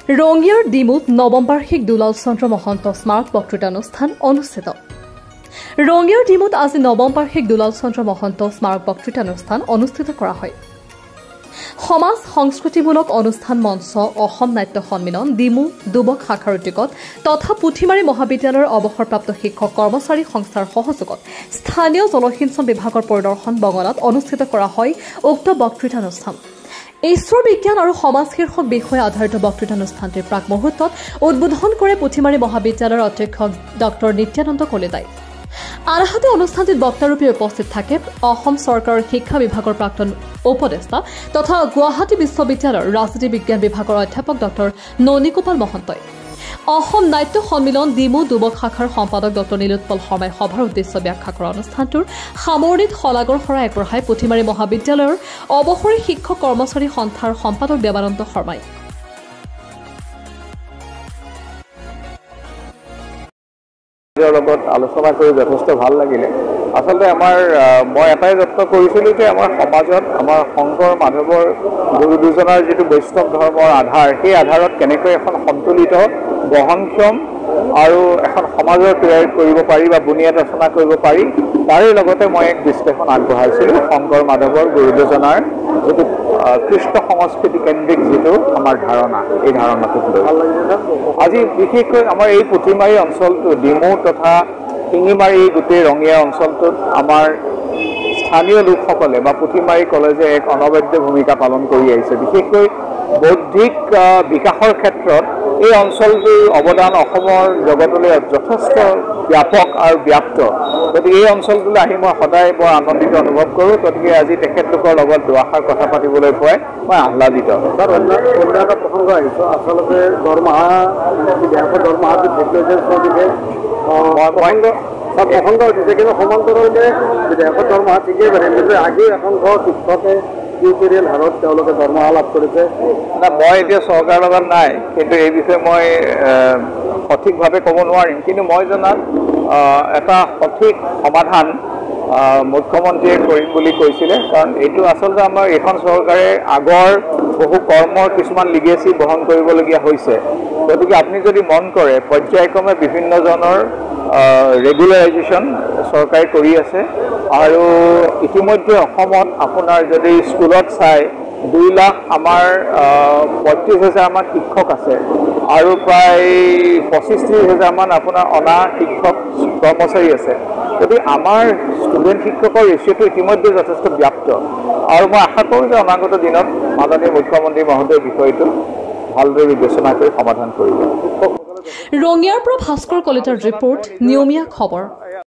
ৰঙিয়াৰ ডিমুত নৱম বাৰ্ষিক দুলাল চন্দ্ৰ মহন্ত স্মাৰক বক্তৃতানুষ্ঠান অনুষ্ঠিত। ৰঙিয়াৰ ডিমুত আজি নৱম বাৰ্ষিক দুলাল চন্দ্ৰ মহন্ত স্মাৰক বক্তৃতানুষ্ঠান অনুষ্ঠিত কৰা হয়। সমাজ সংস্কৃতিমূলক অনুষ্ঠান মঞ্চ, অসম নাট্য সন্মিলন, ডিমু দুবক শাখাৰ উদ্যোগত তথা পুথিমাৰী মহাবিদ্যালয়ৰ অৱসৰপ্ৰাপ্ত শিক্ষক কৰ্মচাৰী সংস্থাৰ সহযোগত স্থানীয় জলসিঞ্চন বিভাগৰ পৰিদৰ্শন বঙলাত অনুষ্ঠিত কৰা হয় উক্ত বক্তৃতানুষ্ঠান। ঈশ্বৰ বিজ্ঞান আৰু সমাজ শীৰ্ষক বিষয়ে আধাৰিত বক্তৃতানুষ্ঠানটিৰ প্ৰাক মুহূৰ্তত উদ্বোধন কৰে পুথিমাৰী মহাবিদ্যালয়ৰ অধ্যক্ষ ডক্টৰ নিত্যানন্দ কলিতাই। আনহাতে অনুষ্ঠানটিত বক্তাৰূপে উপস্থিত থাকে অসম চৰকাৰৰ শিক্ষা বিভাগৰ প্ৰাক্তন উপদেষ্টা তথা গুৱাহাটী বিশ্ববিদ্যালয়ৰ ৰাজনীতি বিজ্ঞান বিভাগৰ অধ্যাপক ডক্টৰ ননীগোপাল মহন্তই। অসম নাট্য সন্মিলন ডিমু দুবক শাখাৰ সম্পাদক ডক্টৰ নীলোৎপল শৰ্মাই সভাৰ উদ্দেশ্য ব্যাখ্যা কৰা অনুষ্ঠানটোৰ সামৰণিত শলাগৰ শৰাই আগবঢ়াই পুথিমাৰী মহাবিদ্যালয়ৰ অৱসৰী শিক্ষক কৰ্মচাৰী সন্থাৰ সম্পাদক দেৱানন্দ শৰ্মাই। লগত আলোচনা কৰি যথেষ্ট ভাল লাগিলে। আচলতে মই এটাই যত্ন কৰিছিলোঁ যে আমাৰ সমাজত আমাৰ শংকৰ মাধৱৰ গুৰু দুজনাৰ যিটো বৈষ্ণৱ ধৰ্মৰ আধাৰ, সেই আধাৰত কেনেকৈ এখন সন্তুলিত বহনক্ষম আৰু এখন সমাজৰ তৈয়াৰ কৰিব পাৰি বা বুনিয়াদ ৰচনা কৰিব পাৰি, তাৰে লগতে মই এক বিশ্লেষণ আগবঢ়াইছিলোঁ শংকৰ মাধৱৰ গুৰু দুজনাৰ যিটো কৃষ্ণ সংস্কৃতি কেন্দ্ৰিক যিটো আমাৰ ধাৰণা, এই ধাৰণাটোক লৈ আজি বিশেষকৈ আমাৰ এই পুথিমাৰী অঞ্চলটো ডিমু তথা শিঙিমাৰী গোটেই ৰঙিয়া অঞ্চলটোত আমাৰ স্থানীয় লোকসকলে বা পুথিমাৰী কলেজে এক অনবদ্য ভূমিকা পালন কৰি আহিছে। বিশেষকৈ বৌদ্ধিক বিকাশৰ ক্ষেত্ৰত এই অঞ্চলটোৰ অৱদান অসমৰ জগতলৈ যথেষ্ট ব্যাপক আৰু ব্যাপ্ত। গতিকে এই অঞ্চলটোলৈ আহি মই সদায় বৰ আনন্দিত অনুভৱ কৰোঁ। গতিকে আজি তেখেতলোকৰ লগত দুআষাৰ কথা পাতিবলৈ পোৱাই মই আহ্লাদিত। এটা প্ৰসংগ আহিছোঁ, আচলতে দৰমহাটো প্ৰসংগ উঠিছে, কিন্তু সমান্তৰালভাৱে বিধায়কৰ দৰমহা ঠিকেই বাঢ়ে, কিন্তু আজিও একাংশ শিক্ষকে টিউটৰিয়েল হাৰত তেওঁলোকে দৰমহা লাভ কৰিছে। মই এতিয়া চৰকাৰৰ লগত নাই, কিন্তু এই বিষয়ে মই সঠিকভাৱে ক'ব নোৱাৰিম। কিন্তু মই জনাত এটা সঠিক সমাধান মুখ্যমন্ত্ৰীয়ে কৰিম বুলি কৈছিলে, কাৰণ এইটো আচলতে আমাৰ এইখন চৰকাৰে আগৰ বহু কৰ্মৰ কিছুমান লিগেচি বহন কৰিবলগীয়া হৈছে। গতিকে আপুনি যদি মন কৰে পৰ্যায়ক্ৰমে বিভিন্নজনৰ ৰেগুলাৰাইজেশ্যন চৰকাৰে কৰি আছে আৰু ইতিমধ্যে অসমত আপোনাৰ যদি স্কুলত চাই 2 লাখ আমাৰ 35,000 মান শিক্ষক আছে আৰু প্ৰায় 25-30 হাজাৰ মান আপোনাৰ অনা শিক্ষক কৰ্মচাৰী আছে। গতিকে আমাৰ ষ্টুডেণ্ট শিক্ষকৰ ৰেচিঅ'টো ইতিমধ্যে যথেষ্ট ব্যাপ্ত আৰু মই আশা কৰোঁ যে অনাগত দিনত মাননীয় মুখ্যমন্ত্ৰী মহোদয়ে বিষয়টো ভালদৰে বিবেচনা কৰি সমাধান কৰিব। ৰঙিয়াৰ পৰা ভাস্কৰ কলিতাৰ ৰিপৰ্ট, নিয়মীয়া খবৰ।